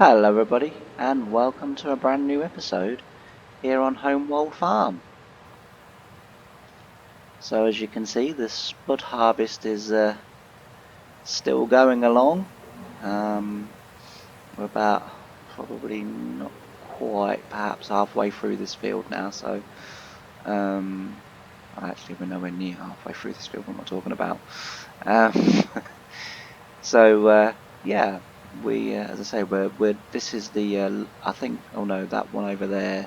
Hello everybody and welcome to a brand new episode here on Holme Wold Farm. So as you can see, the spud harvest is still going along. We're about probably not quite, perhaps halfway through this field now, so actually we're nowhere near halfway through this field. What am I talking about? Yeah, we as I say, we're this is the I think, oh no, that one over there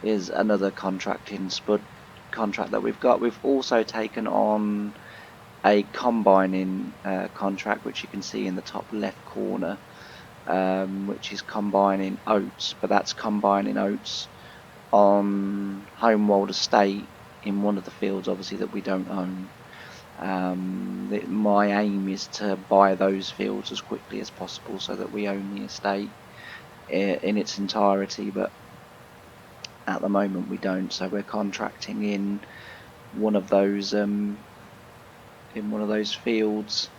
is another contracting spud contract that we've got. We've also taken on a combining contract, which you can see in the top left corner, which is combining oats, but that's combining oats on Holme Wold Estate in one of the fields, obviously, that we don't own. My aim is to buy those fields as quickly as possible so that we own the estate in its entirety, but at the moment we don't, so we're contracting in one of those fields.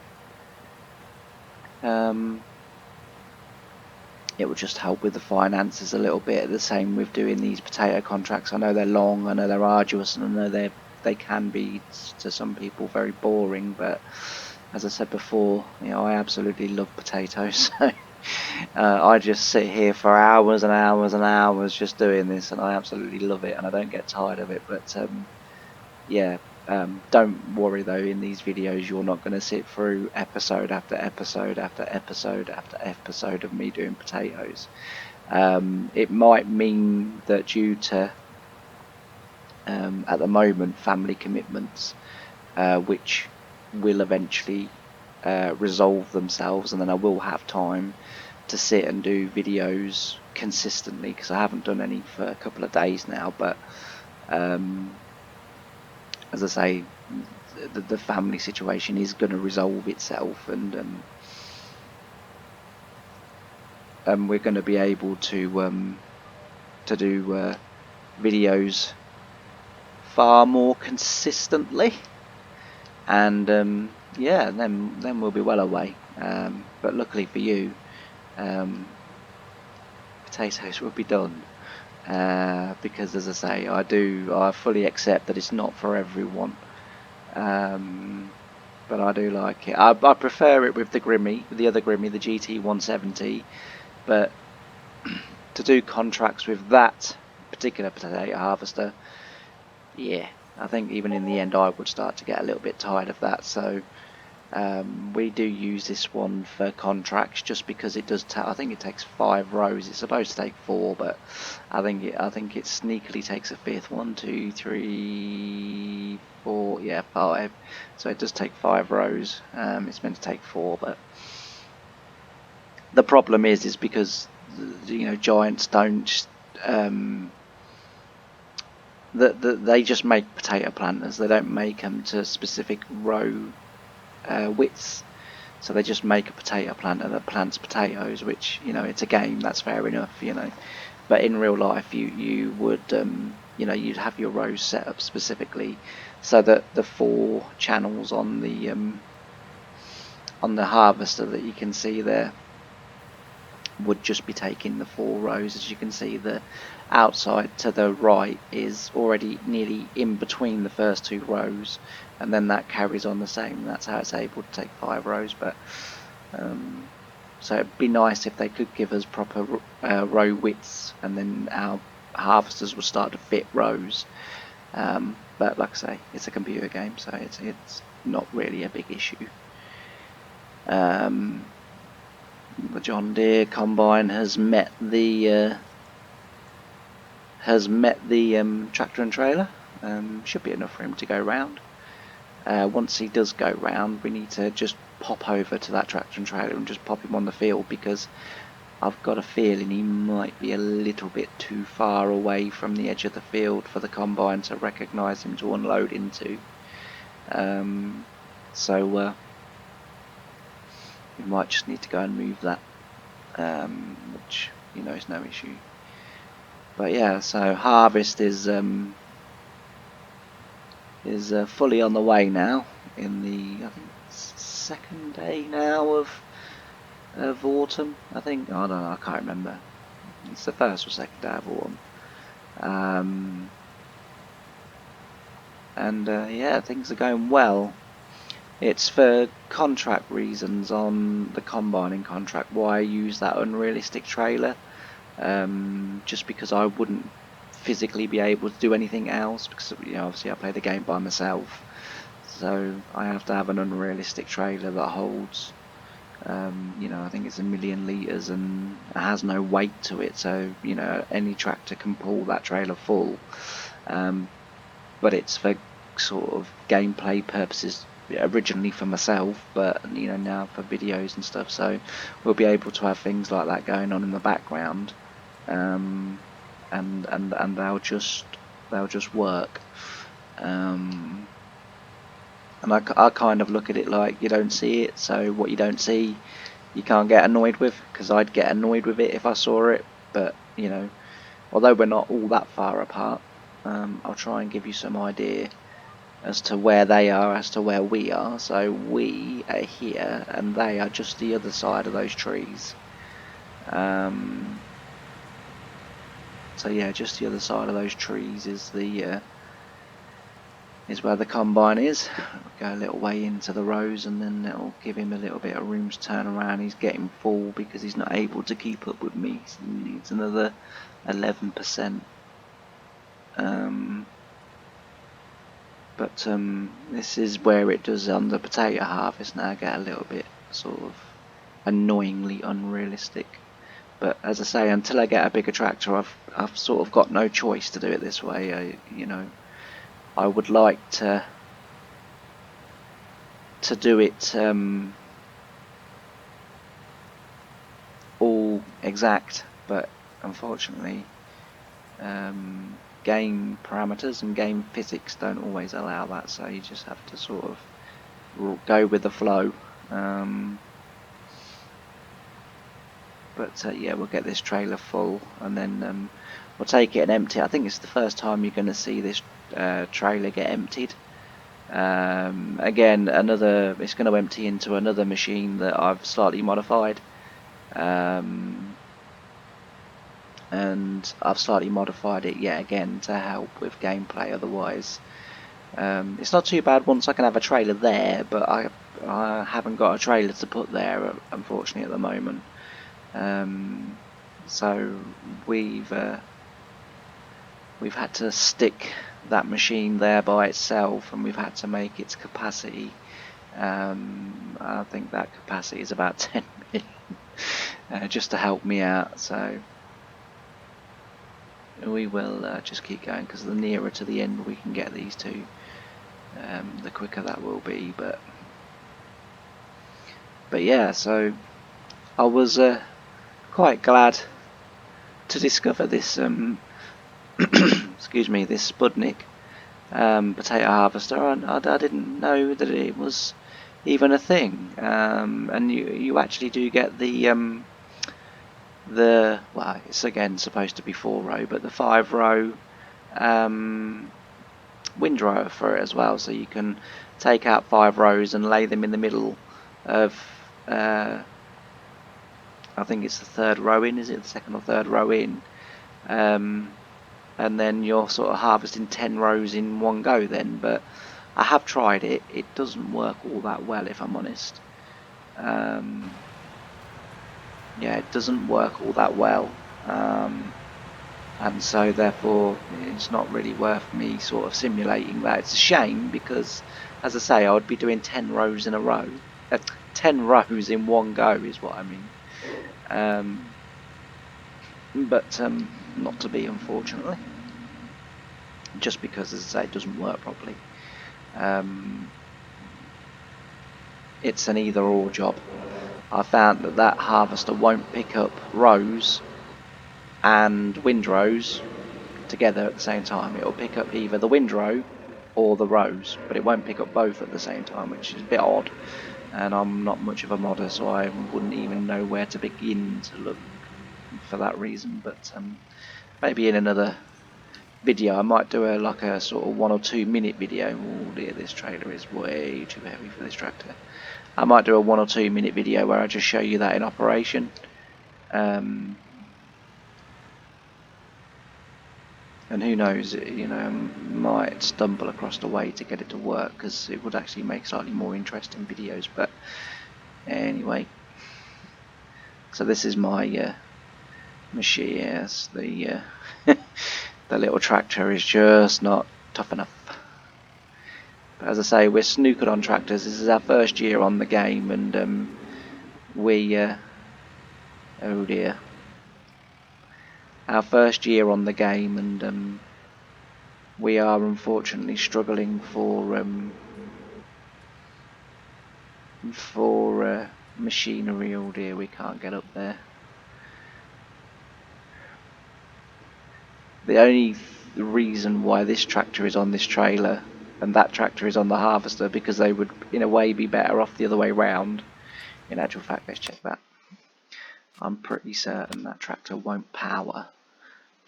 It will just help with the finances a little bit. The same with doing these potato contracts. I know they're long, I know they're arduous, and I know they can be to some people very boring, but as I said before, I absolutely love potatoes. So I just sit here for hours and hours and hours just doing this, and I absolutely love it, and I don't get tired of it. But yeah, don't worry though, in these videos you're not going to sit through episode after episode after episode after episode of me doing potatoes. It might mean that due to at the moment family commitments, which will eventually resolve themselves, and then I will have time to sit and do videos consistently, because I haven't done any for a couple of days now. But as I say, the family situation is going to resolve itself, and we're going to be able to do videos far more consistently, and yeah, then we'll be well away. But luckily for you, potatoes will be done, because as I say, I fully accept that it's not for everyone, but I do like it. I prefer it with the other Grimmy, the GT170, but to do contracts with that particular potato harvester, yeah, I think even in the end I would start to get a little bit tired of that. So we do use this one for contracts, just because it does. I think it takes 5 rows. It's supposed to take 4, but I think it sneakily takes a fifth. 1, 2, 3, 4. Yeah, 5. So it does take 5 rows. It's meant to take 4, but the problem is because giants don't. They just make potato planters. They don't make them to specific row widths. So they just make a potato planter that plants potatoes, which, it's a game, that's fair enough, but in real life you would you'd have your rows set up specifically so that the 4 channels on the harvester that you can see there would just be taking the 4 rows. As you can see, the outside to the right is already nearly in between the first 2 rows, and then that carries on the same. That's how it's able to take 5 rows. But so it'd be nice if they could give us proper row widths, and then our harvesters would start to fit rows. But like I say, it's a computer game, so it's not really a big issue. The John Deere combine has met the tractor and trailer. Should be enough for him to go round. Once he does go round, we need to just pop over to that tractor and trailer and just pop him on the field, because I've got a feeling he might be a little bit too far away from the edge of the field for the combine to recognise him to unload into. So we might just need to go and move that, which is no issue. But yeah, so harvest is fully on the way now. In the, I think, 2nd day now of of autumn, I think. I don't know, I can't remember. It's the first or second day of autumn. And yeah, things are going well. It's for contract reasons on the combining contract why I use that unrealistic trailer. Just because I wouldn't physically be able to do anything else, because obviously I play the game by myself, so I have to have an unrealistic trailer that holds I think it's 1,000,000 litres and it has no weight to it, so any tractor can pull that trailer full, but it's for sort of gameplay purposes originally for myself, but now for videos and stuff, so we'll be able to have things like that going on in the background, and they'll just work. And I kind of look at it like you don't see it, so what you don't see you can't get annoyed with, because I'd get annoyed with it if I saw it. But although we're not all that far apart, I'll try and give you some idea as to where they are, as to where we are. So we are here and they are just the other side of those trees. So yeah, just the other side of those trees is where the combine is. Go a little way into the rows and then it'll give him a little bit of room to turn around. He's getting full because he's not able to keep up with me. So he needs another 11%. But this is where it does on the potato harvest now get a little bit sort of annoyingly unrealistic. But as I say, until I get a bigger tractor, I've sort of got no choice to do it this way. I would like to do it all exact, but unfortunately game parameters and game physics don't always allow that, so you just have to sort of go with the flow. But yeah, we'll get this trailer full and then we'll take it and empty it. I think it's the first time you're going to see this trailer get emptied. Again, it's going to empty into another machine that I've slightly modified, and I've slightly modified it yet again to help with gameplay. Otherwise, it's not too bad once I can have a trailer there, but I haven't got a trailer to put there, unfortunately, at the moment. So we've had to stick that machine there by itself, and we've had to make its capacity. I think that capacity is about 10 million, just to help me out. So we will just keep going, because the nearer to the end we can get these two, the quicker that will be. But yeah, so I was quite glad to discover this excuse me, this Sputnik potato harvester. I didn't know that it was even a thing, and you actually do get the well, it's again supposed to be 4-row, but the 5-row windrower for it as well, so you can take out 5 rows and lay them in the middle of I think it's the 3rd row in, is it the 2nd or 3rd row in, and then you're sort of harvesting 10 rows in one go then. But I have tried it, it doesn't work all that well, if I'm honest. Yeah, it doesn't work all that well, and so therefore it's not really worth me sort of simulating that. It's a shame, because as I say, I would be doing 10 rows in a row, 10 rows in one go is what I mean, but not to be, unfortunately, just because, as I say, it doesn't work properly. It's an either or job. I found that harvester won't pick up rows and windrows together at the same time. It'll pick up either the windrow or the rows, but it won't pick up both at the same time, which is a bit odd, and I'm not much of a modder, so I wouldn't even know where to begin to look for that reason. But maybe in another video I might do like a sort of 1 or 2 minute video. Oh dear, this trailer is way too heavy for this tractor. I might do a 1 or 2 minute video where I just show you that in operation. And who knows, you know, might stumble across the way to get it to work, because it would actually make slightly more interesting videos. But anyway, so this is my machine. Yes, the the little tractor is just not tough enough. But as I say, we're snookered on tractors. This is our first year on the game, and we oh dear, our first year on the game, and we are unfortunately struggling for machinery. Oh dear, we can't get up there. The only reason why this tractor is on this trailer and that tractor is on the harvester, because they would in a way be better off the other way round. In actual fact, let's check that. I'm pretty certain that tractor won't power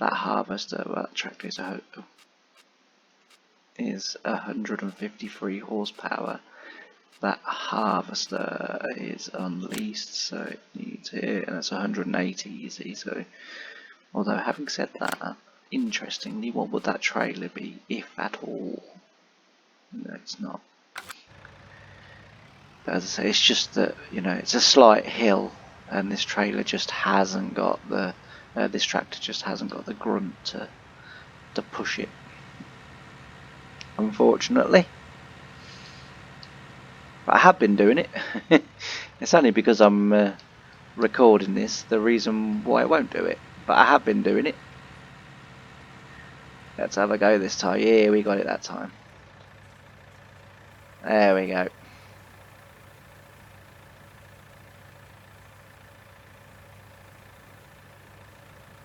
that harvester. Well, that tractor is 153 horsepower. That harvester is unleashed, so it needs here, and that's 180, you see. So, although having said that, interestingly, what would that trailer be, if at all? No, it's not. But as I say, it's just that, you know, it's a slight hill, and this trailer just hasn't got the, this tractor just hasn't got the grunt to push it, unfortunately. But I have been doing it. It's only because I'm recording this, the reason why I won't do it. But I have been doing it. Let's have a go this time. Yeah, we got it that time. There we go.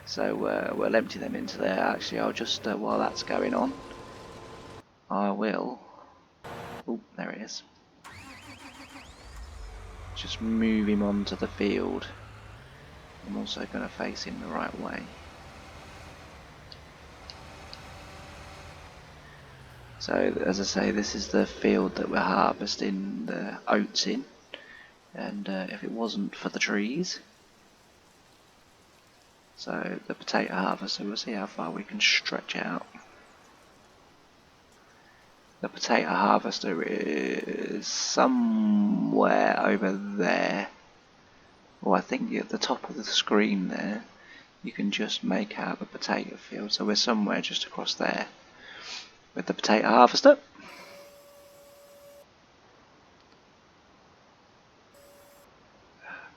So we'll empty them into there. Actually, I'll just, while that's going on, I will... Oh, there it is. Just move him onto the field. I'm also going to face him the right way. So, as I say, this is the field that we're harvesting the oats in. And if it wasn't for the trees... So, the potato harvester, we'll see how far we can stretch out. The potato harvester is somewhere over there. Well, I think at the top of the screen there, you can just make out the potato field. So we're somewhere just across there with the potato harvester.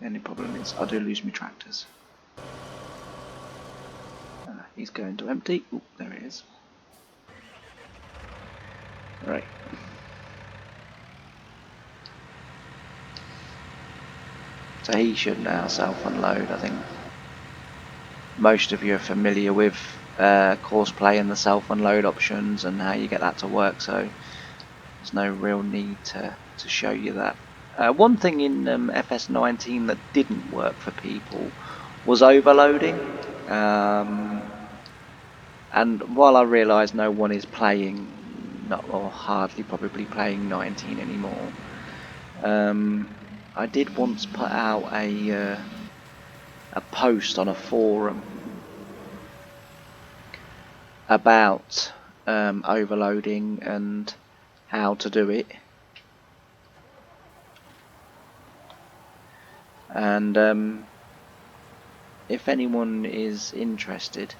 The only problem is I do lose my tractors. He's going to empty. Oh, there he is. Right. So he should now self-unload. I think most of you are familiar with Courseplay and the self-unload options and how you get that to work, so there's no real need to show you that. One thing in FS19 that didn't work for people was overloading. And while I realise no one is playing, or hardly probably playing 19 anymore, I did once put out a post on a forum about overloading and how to do it. And if anyone is interested,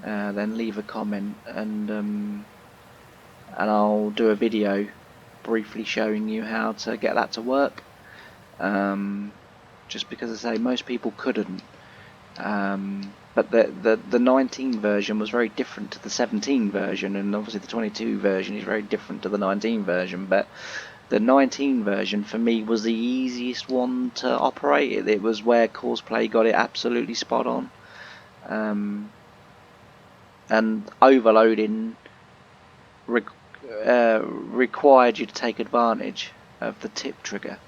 then leave a comment, and I'll do a video briefly showing you how to get that to work. Just because, as I say, most people couldn't. But the 19 version was very different to the 17 version, and obviously the 22 version is very different to the 19 version. But the 19 version for me was the easiest one to operate. It was where Courseplay got it absolutely spot on. And overloading required you to take advantage of the tip trigger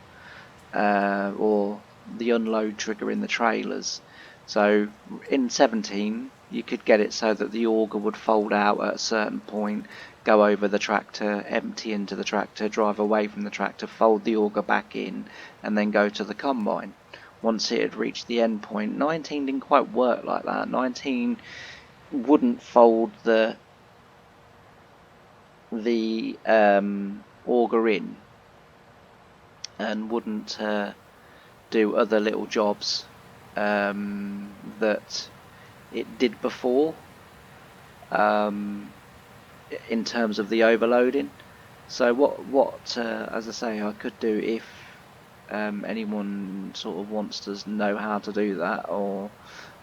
or the unload trigger in the trailers. So in 17 you could get it so that the auger would fold out at a certain point, go over the tractor, empty into the tractor, drive away from the tractor, fold the auger back in, and then go to the combine. Once it had reached the end point, 19 didn't quite work like that. 19 wouldn't fold the auger in, and wouldn't do other little jobs that it did before, in terms of the overloading. So what as I say, I could do if anyone sort of wants to know how to do that or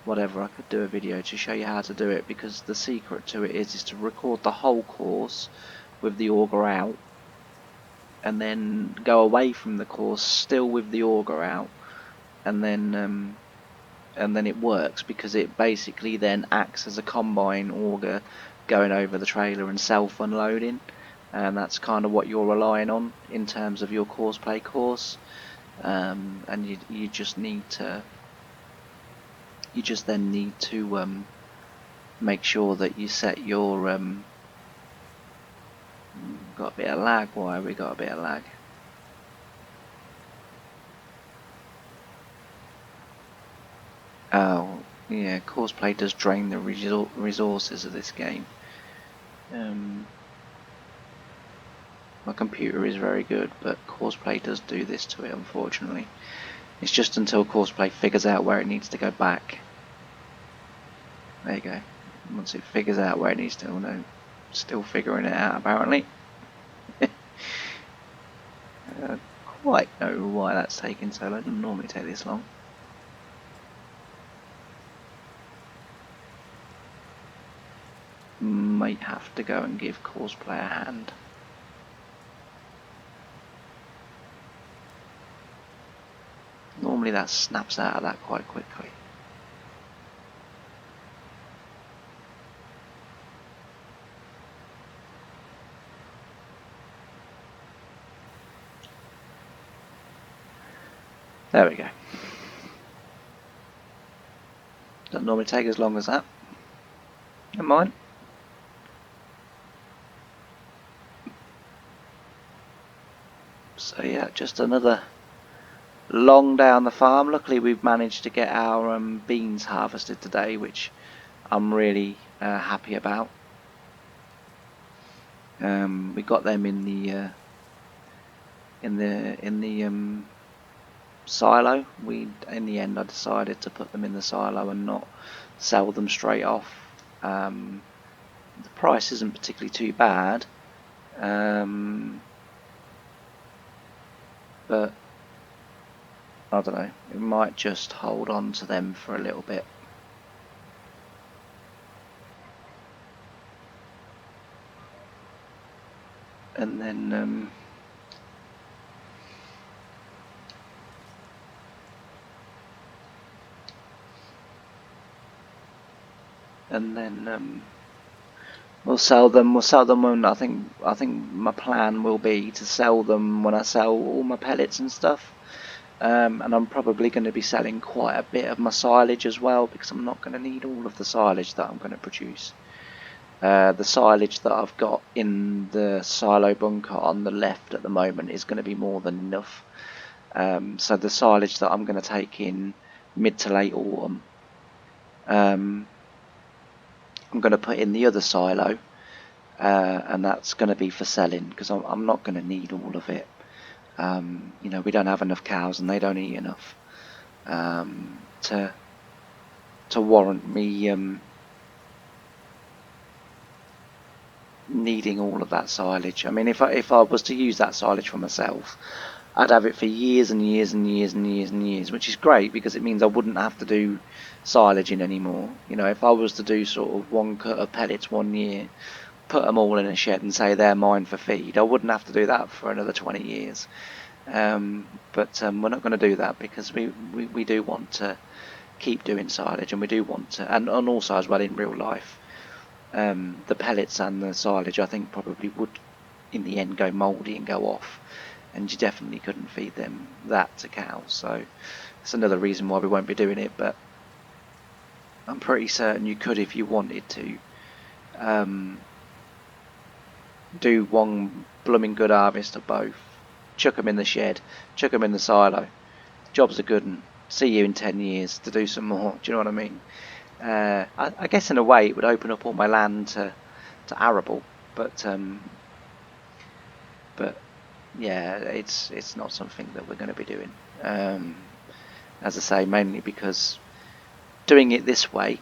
whatever, I could do a video to show you how to do it, because the secret to it is to record the whole course with the auger out, and then go away from the course still with the auger out, and then it works, because it basically then acts as a combine auger going over the trailer and self-unloading, and that's kind of what you're relying on in terms of your courseplay course. And you just then need to make sure that you set your got a bit of lag. Why have we got a bit of lag? Oh yeah, courseplay does drain the resources of this game. My computer is very good, but courseplay does do this to it, unfortunately. It's just until courseplay figures out where it needs to go back. There you go. Once it figures out where it needs to, no, still figuring it out apparently. Quite know why that's taking so long. It doesn't normally take this long. Might have to go and give courseplay a hand. Normally that snaps out of that quite quickly. There we go. Doesn't normally take as long as that. Never mind. So yeah, just another long day on the farm. Luckily we've managed to get our beans harvested today, which I'm really happy about. We got them in the silo. In the end I decided to put them in the silo and not sell them straight off. The price isn't particularly too bad, but I don't know, we might just hold on to them for a little bit. And then we'll sell them. We'll sell them when I think my plan will be to sell them when I sell all my pellets and stuff. And I'm probably going to be selling quite a bit of my silage as well, because I'm not going to need all of the silage that I'm going to produce. The silage that I've got in the silo bunker on the left at the moment is going to be more than enough. So the silage that I'm going to take in mid to late autumn, I'm going to put in the other silo, and that's going to be for selling, because I'm not going to need all of it. You know, we don't have enough cows and they don't eat enough to warrant me needing all of that silage. I mean, if I was to use that silage for myself, I'd have it for years and years and years and years and years, which is great, because it means I wouldn't have to do silaging anymore. You know, if I was to do sort of one cut of pellets 1 year, put them all in a shed and say they're mine for feed, I wouldn't have to do that for another 20 years. But we're not going to do that, because we do want to keep doing silage, and we do want to, and also as well in real life, the pellets and the silage I think probably would in the end go mouldy and go off, and you definitely couldn't feed them that to cows. So it's another reason why we won't be doing it, but I'm pretty certain you could if you wanted to. do one blooming good harvest of both, chuck them in the shed, chuck them in the silo. Jobs are good, and see you in 10 years to do some more. Do you know what I mean? I guess in a way it would open up all my land to arable, but yeah, it's not something that we're going to be doing. As I say, mainly because doing it this way,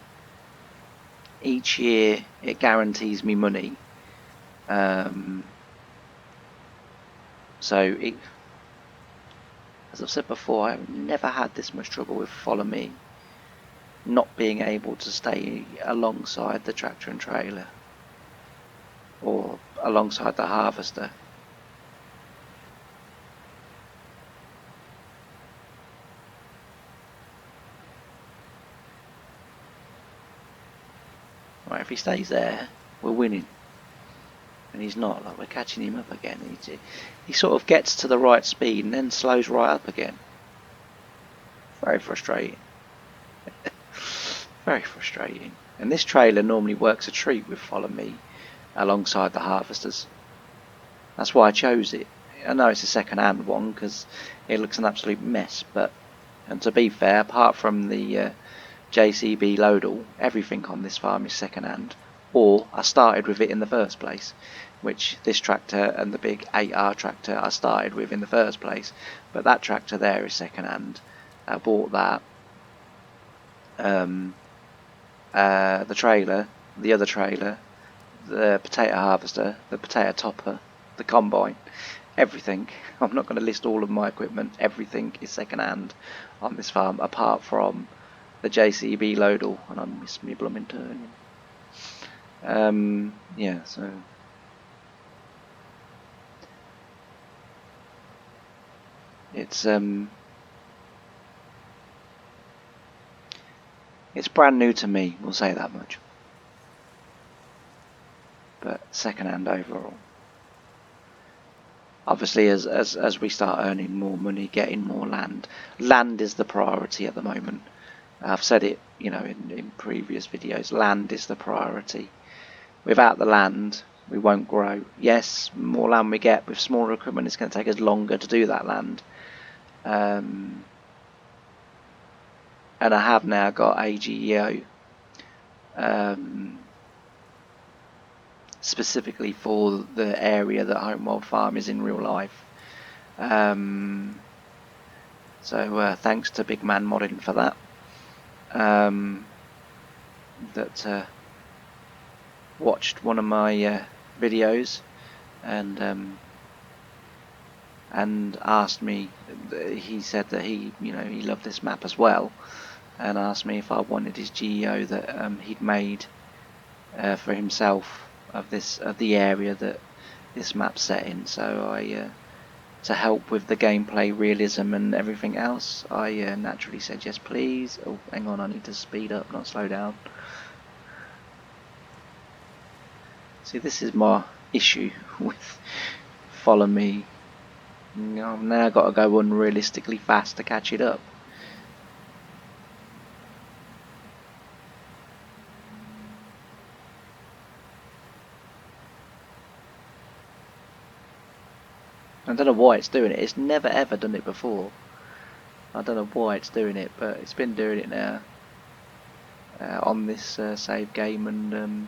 each year it guarantees me money. So as I've said before, I've never had this much trouble with Follow Me not being able to stay alongside the tractor and trailer or alongside the harvester. Right, if he stays there, we're winning. And he's not, like, we're catching him up again. He sort of gets to the right speed and then slows right up again. Very frustrating. Very frustrating. And this trailer normally works a treat with Follow Me alongside the harvesters. That's why I chose it. I know it's a second-hand one because it looks an absolute mess, but, and to be fair, apart from the JCB Loadall, everything on this farm is second-hand, or I started with it in the first place, which this tractor and the big 8R tractor I started with in the first place, but that tractor there is second-hand. I bought that. The trailer, the other trailer, the potato harvester, the potato topper, the combine, everything. I'm not going to list all of my equipment. Everything is second-hand on this farm, apart from the JCB Loadall, and I miss me blooming turning. Yeah, so it's brand new to me, we'll say that much. But second-hand overall. Obviously, as we start earning more money, getting more land is the priority at the moment. I've said it, in previous videos. Land is the priority. Without the land, we won't grow. Yes, more land we get with smaller equipment, it's going to take us longer to do that land. And I have now got a GEO specifically for the area that Holme Wold Farm is in real life. So thanks to Big Man Modding for that. That watched one of my videos and asked me. He said that he loved this map as well, and asked me if I wanted his GEO that he'd made for himself of the area that this map's set in. So I, to help with the gameplay realism and everything else, I naturally said yes, please. Oh, hang on, I need to speed up, not slow down. See, this is my issue with Follow Me. I've now got to go unrealistically fast to catch it up. I don't know why it's doing it. It's never ever done it before. I don't know why it's doing it, but it's been doing it now on this save game, and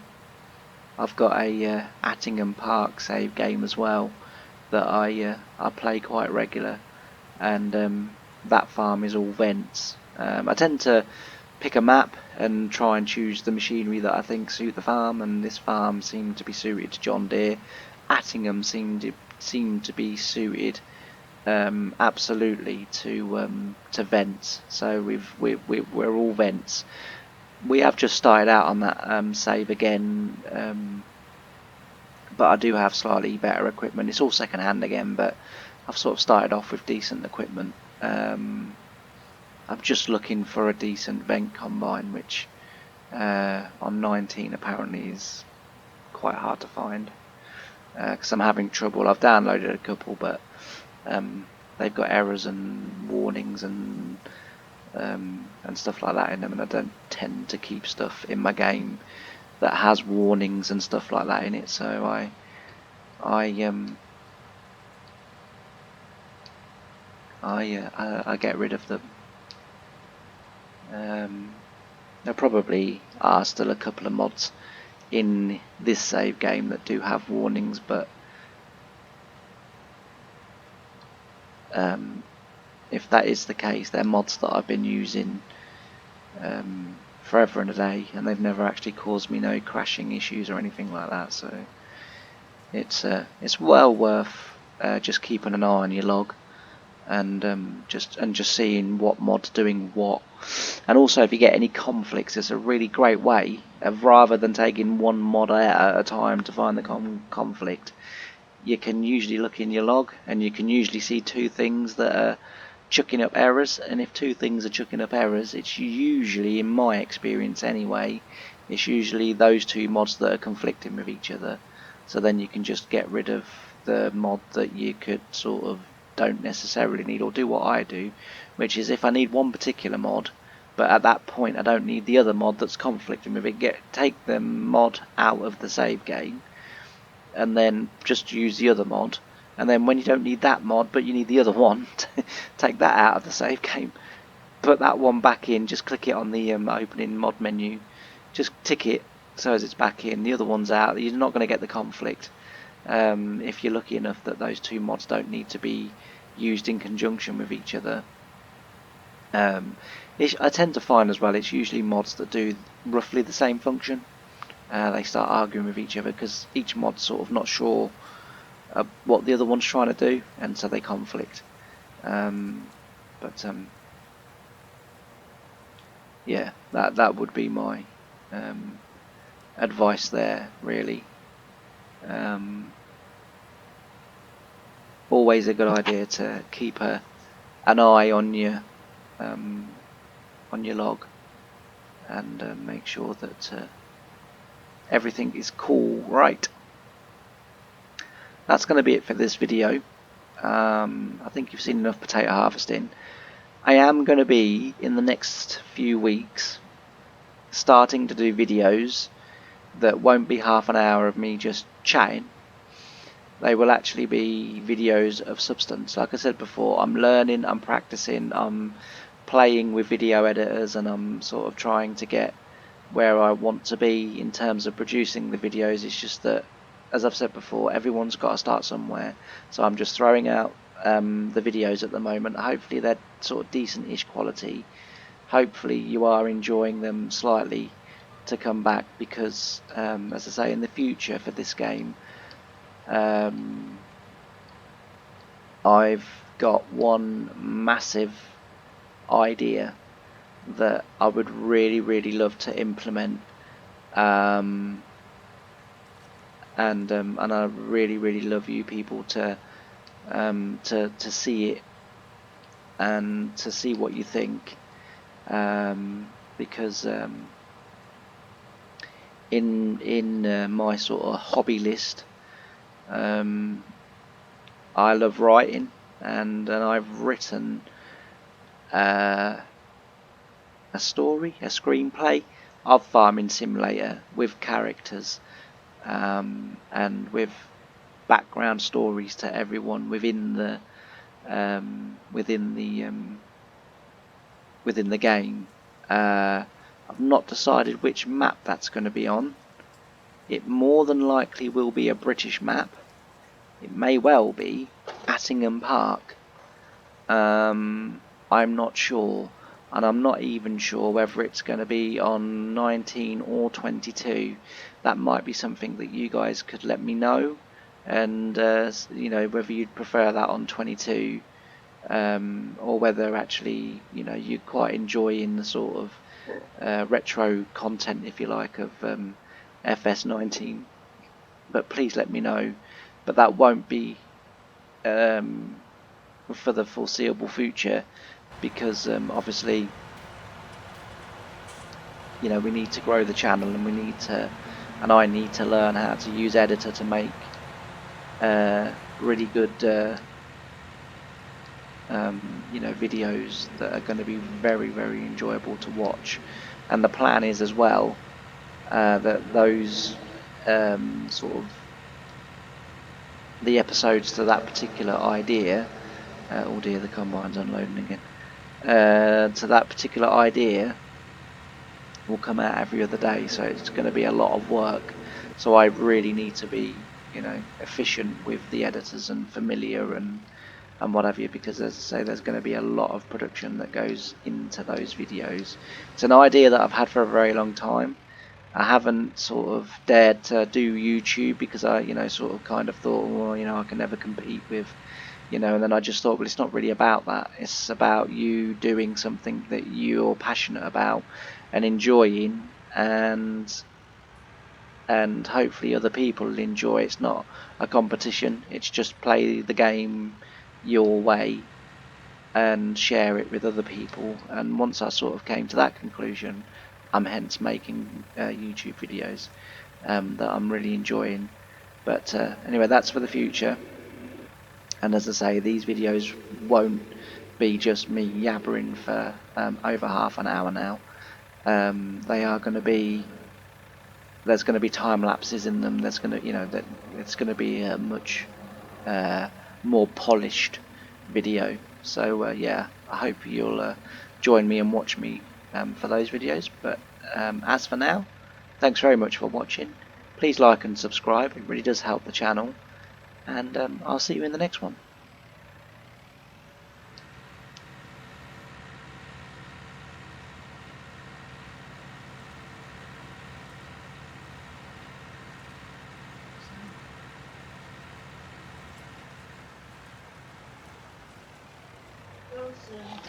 I've got a Attingham Park save game as well that I play quite regular, and that farm is all vents. I tend to pick a map and try and choose the machinery that I think suit the farm, and this farm seemed to be suited to John Deere. Attingham seemed to be suited absolutely to vents. So we're all vents. We have just started out on that save again, but I do have slightly better equipment. It's all second hand again, but I've sort of started off with decent equipment. I'm just looking for a decent vent combine, which on 19 apparently is quite hard to find, because I'm having trouble. I've downloaded a couple, but they've got errors and warnings and stuff like that in them, and I don't tend to keep stuff in my game that has warnings and stuff like that in it, so I get rid of them. There probably are still a couple of mods in this save game that do have warnings, but if that is the case, they're mods that I've been using forever and a day, and they've never actually caused me no crashing issues or anything like that. So it's well worth just keeping an eye on your log and just seeing what mod's doing what. And also, if you get any conflicts, it's a really great way of, rather than taking one mod out at a time to find the conflict, you can usually look in your log and you can usually see two things that are chucking up errors. And if two things are chucking up errors, it's usually, in my experience anyway, it's usually those two mods that are conflicting with each other. So then you can just get rid of the mod that you could sort of don't necessarily need, or do what I do, which is if I need one particular mod, but at that point I don't need the other mod that's conflicting with it, take the mod out of the save game and then just use the other mod. And then when you don't need that mod but you need the other one, take that out of the save game, put that one back in, just click it on the opening mod menu, just tick it so as it's back in, the other one's out. You're not going to get the conflict if you're lucky enough that those two mods don't need to be used in conjunction with each other. I tend to find as well it's usually mods that do roughly the same function. They start arguing with each other because each mod's sort of not sure what the other one's trying to do, and so they conflict. Yeah, that would be my advice there, really. Always a good idea to keep an eye on your log and make sure that everything is cool. Right, that's going to be it for this video. I think you've seen enough potato harvesting. I am going to be, in the next few weeks, starting to do videos that won't be half an hour of me just chatting. They will actually be videos of substance. Like I said before, I'm learning, I'm practicing, I'm playing with video editors, and I'm sort of trying to get where I want to be in terms of producing the videos. It's just that, as I've said before, everyone's got to start somewhere. So I'm just throwing out the videos at the moment. Hopefully they're sort of decent-ish quality. Hopefully you are enjoying them slightly to come back, because as I say, in the future for this game, I've got one massive idea that I would really love to implement, and I really love you people to see it and to see what you think, because in my sort of hobby list, I love writing, and I've written a story, a screenplay of Farming Simulator with characters, and with background stories to everyone within the game. I've not decided which map that's going to be on. It more than likely will be a British map. It may well be Attingham Park. I'm not sure, and I'm not even sure whether it's going to be on 19 or 22. That might be something that you guys could let me know, and whether you'd prefer that on 22, or whether actually you're quite enjoying the sort of retro content, if you like, of FS19. But please let me know. But that won't be for the foreseeable future, because obviously we need to grow the channel, and I need to learn how to use editor to make really good videos that are going to be very enjoyable to watch. And the plan is as well that those sort of the episodes to that particular idea. Oh dear, the combine's unloading again. To that particular idea will come out every other day, so it's going to be a lot of work. So I really need to be, efficient with the editors and familiar and what have you, because as I say, there's going to be a lot of production that goes into those videos. It's an idea that I've had for a very long time. I haven't sort of dared to do YouTube because I, sort of kind of thought, well, I can never compete with, and then I just thought, well, it's not really about that. It's about you doing something that you're passionate about and enjoying, and hopefully other people will enjoy. It's not a competition. It's just play the game your way and share it with other people. And once I sort of came to that conclusion, I'm hence making YouTube videos that I'm really enjoying. But anyway, that's for the future. And as I say, these videos won't be just me yabbering for over half an hour now. They are going to be, there's going to be time lapses in them. There's going to, that it's going to be a much more polished video. So yeah, I hope you'll join me and watch me for those videos. But as for now, thanks very much for watching. Please like and subscribe. It really does help the channel. And I'll see you in the next one.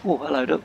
Oh, hello, Doug.